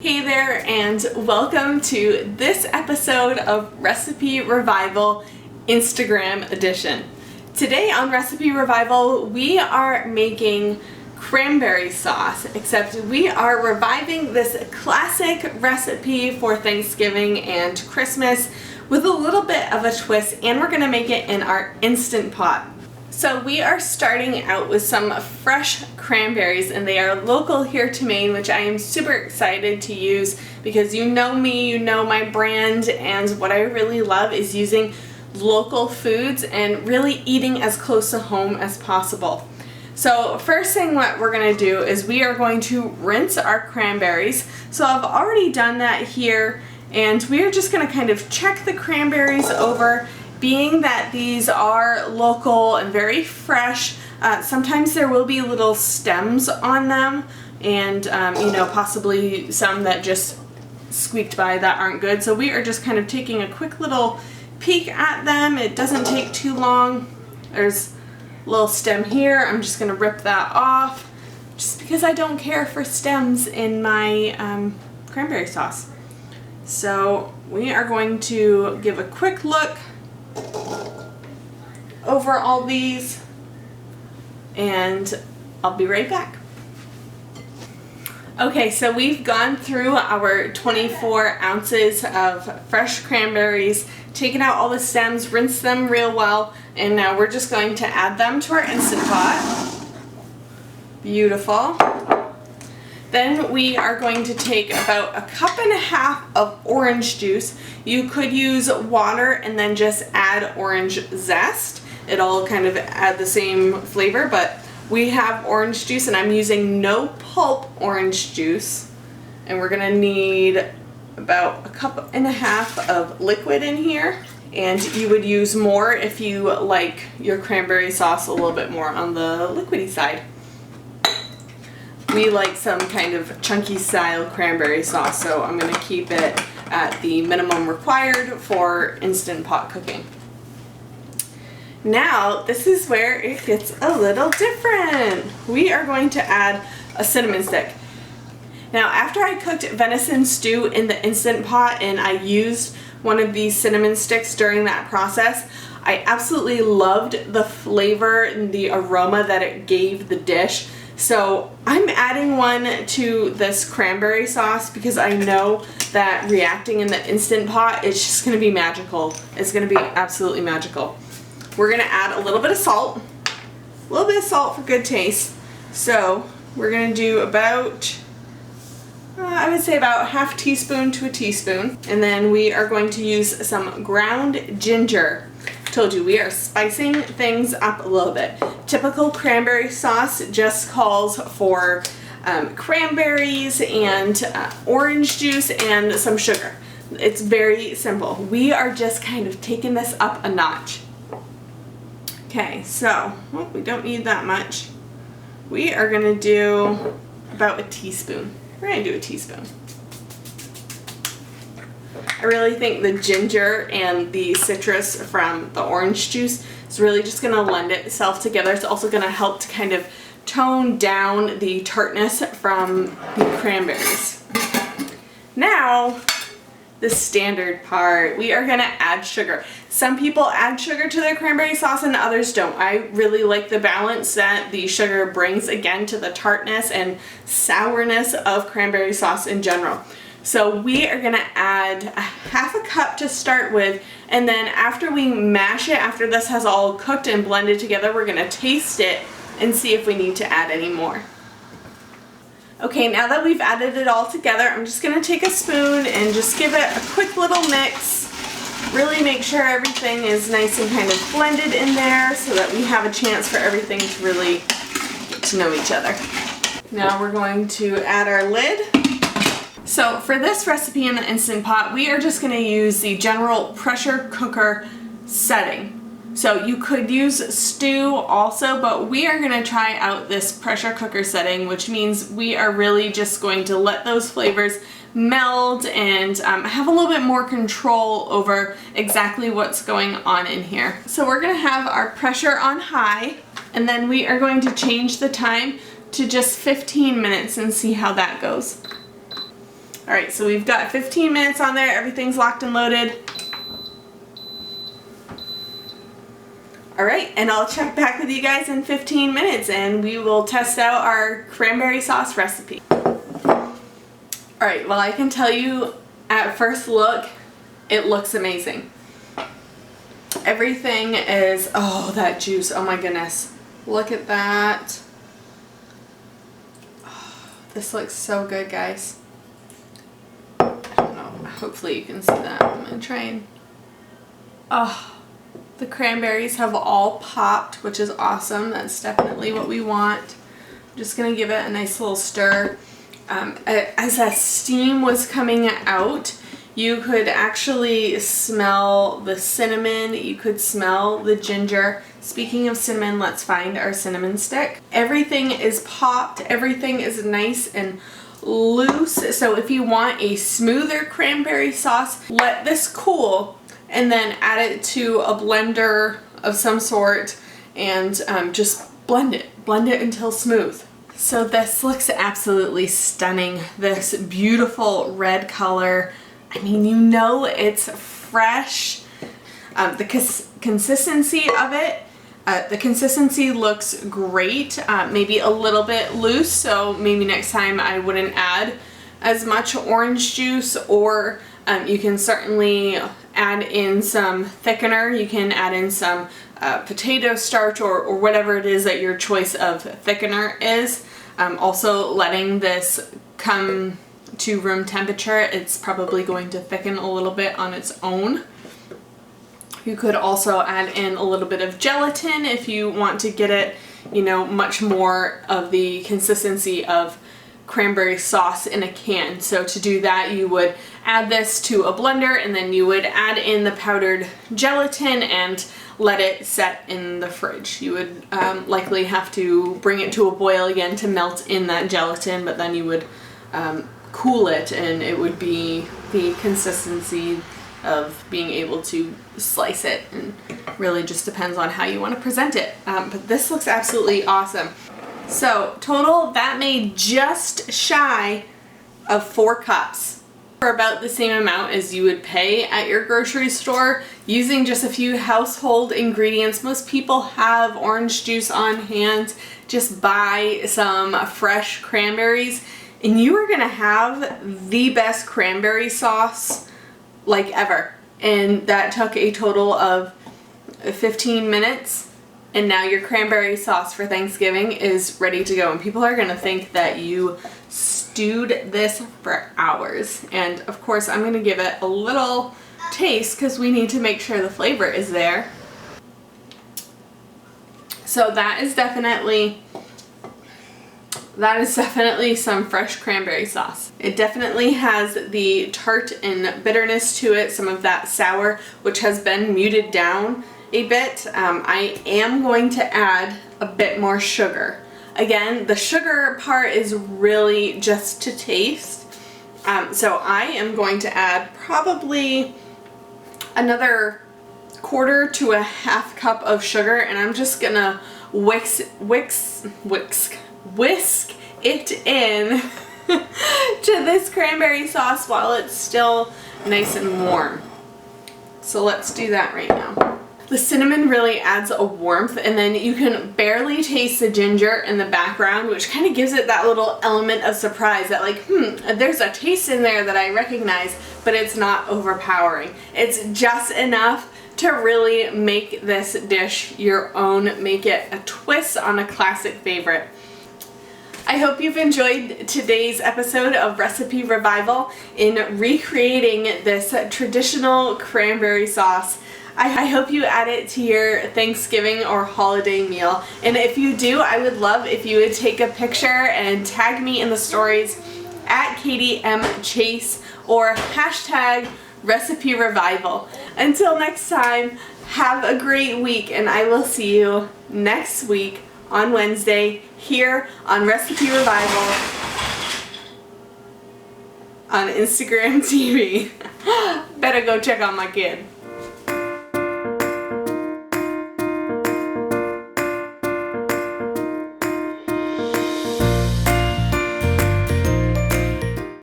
Hey there, and welcome to this episode of Recipe Revival Instagram edition. Today on Recipe Revival we are making cranberry sauce, except we are reviving this classic recipe for Thanksgiving and Christmas with a little bit of a twist, and we're going to make it in our Instant Pot. So we are starting out with some fresh cranberries, and they are local here to Maine, which I am super excited to use because you know me, you know my brand, and what I really love is using local foods and really eating as close to home as possible. So first thing what we're going to do is we are going to rinse our cranberries. So I've already done that here, and we are just going to kind of check the cranberries over. Being that these are local and very fresh, sometimes there will be little stems on them, and possibly some that just squeaked by that aren't good. So we are just kind of taking a quick little peek at them. It doesn't take too long. There's a little stem here. I'm just going to rip that off just because I don't care for stems in my cranberry sauce. So we are going to give a quick look over all these, and I'll be right back. Okay, so we've gone through our 24 ounces of fresh cranberries, taken out all the stems, rinsed them real well, and now we're just going to add them to our Instant Pot. Beautiful. Then we are going to take about a cup and a half of orange juice. You could use water and then just add orange zest. It'll kind of add the same flavor, but we have orange juice and I'm using no pulp orange juice. And we're gonna need about a cup and a half of liquid in here. And you would use more if you like your cranberry sauce a little bit more on the liquidy side. We like some kind of chunky style cranberry sauce, so I'm going to keep it at the minimum required for Instant Pot cooking. Now, this is where it gets a little different. We are going to add a cinnamon stick. Now, after I cooked venison stew in the Instant Pot and I used one of these cinnamon sticks during that process, I absolutely loved the flavor and the aroma that it gave the dish. So I'm adding one to this cranberry sauce because I know that reacting in the Instant Pot, it's just going to be magical. It's going to be absolutely magical. We're going to add a little bit of salt. A little bit of salt for good taste. So we're going to do about, I would say about half teaspoon to a teaspoon. And then we are going to use some ground ginger. Told you we are spicing things up a little bit. Typical cranberry sauce just calls for cranberries and orange juice and some sugar. It's very simple. We are just kind of taking this up a notch. Okay, so we don't need that much. We are going to do about a teaspoon. We're going to do a teaspoon. I really think the ginger and the citrus from the orange juice is really just going to lend itself together. It's also going to help to kind of tone down the tartness from the cranberries. Now, the standard part, we are going to add sugar. Some people add sugar to their cranberry sauce and others don't. I really like the balance that the sugar brings again to the tartness and sourness of cranberry sauce in general. So we are going to add a half a cup to start with, and then after we mash it, after this has all cooked and blended together, we're going to taste it and see if we need to add any more. Okay, now that we've added it all together, I'm just going to take a spoon and just give it a quick little mix. Really make sure everything is nice and kind of blended in there so that we have a chance for everything to really get to know each other. Now we're going to add our lid. So for this recipe in the Instant Pot, we are just going to use the general pressure cooker setting. So you could use stew also, but we are going to try out this pressure cooker setting, which means we are really just going to let those flavors meld and have a little bit more control over exactly what's going on in here. So we're going to have our pressure on high, and then we are going to change the time to just 15 minutes and see how that goes. Alright, so we've got 15 minutes on there. Everything's locked and loaded. Alright, and I'll check back with you guys in 15 minutes and we will test out our cranberry sauce recipe. Alright, well I can tell you at first look, it looks amazing. Everything is, oh, that juice, oh my goodness. Look at that. Oh, this looks so good, guys. I don't know, hopefully you can see that. I'm going to try and, oh, the cranberries have all popped, which is awesome. That's definitely what we want. I'm just going to give it a nice little stir. As that steam was coming out, you could actually smell the cinnamon, you could smell the ginger. Speaking of cinnamon, let's find our cinnamon stick. Everything is popped, everything is nice and loose. So if you want a smoother cranberry sauce, let this cool and then add it to a blender of some sort and just blend it until smooth. So this looks absolutely stunning. This beautiful red color. I mean, you know it's fresh. The consistency of it, the consistency looks great. Maybe a little bit loose, so maybe next time I wouldn't add as much orange juice, or you can certainly add in some thickener. You can add in some potato starch or whatever it is that your choice of thickener is. Also letting this come to room temperature, it's probably going to thicken a little bit on its own. You could also add in a little bit of gelatin if you want to get it, you know, much more of the consistency of cranberry sauce in a can. So to do that, you would add this to a blender and then you would add in the powdered gelatin and let it set in the fridge. You would likely have to bring it to a boil again to melt in that gelatin, but then you would cool it and it would be the consistency of being able to slice it, and really just depends on how you want to present it. But this looks absolutely awesome. So total, that made just shy of 4 cups, for about the same amount as you would pay at your grocery store using just a few household ingredients. Most people have orange juice on hand. Just buy some fresh cranberries and you are gonna have the best cranberry sauce like ever. And that took a total of 15 minutes. And now your cranberry sauce for Thanksgiving is ready to go. And people are gonna think that you stewed this for hours. And of course, I'm gonna give it a little taste because we need to make sure the flavor is there. So that is definitely some fresh cranberry sauce. It definitely has the tart and bitterness to it, some of that sour, which has been muted down a bit. I am going to add a bit more sugar. Again, the sugar part is really just to taste. So I am going to add probably another 1/4 to a 1/2 cup of sugar, and I'm just gonna whisk it in to this cranberry sauce while it's still nice and warm. So let's do that right now. The cinnamon really adds a warmth, and then you can barely taste the ginger in the background, which kind of gives it that little element of surprise that like, there's a taste in there that I recognize, but it's not overpowering. It's just enough to really make this dish your own, make it a twist on a classic favorite. I hope you've enjoyed today's episode of Recipe Revival in recreating this traditional cranberry sauce. I hope you add it to your Thanksgiving or holiday meal. And if you do, I would love if you would take a picture and tag me in the stories at Katie M. Chase or hashtag Recipe Revival. Until next time, have a great week, and I will see you next week on Wednesday here on Recipe Revival on Instagram TV. Better go check on my kid.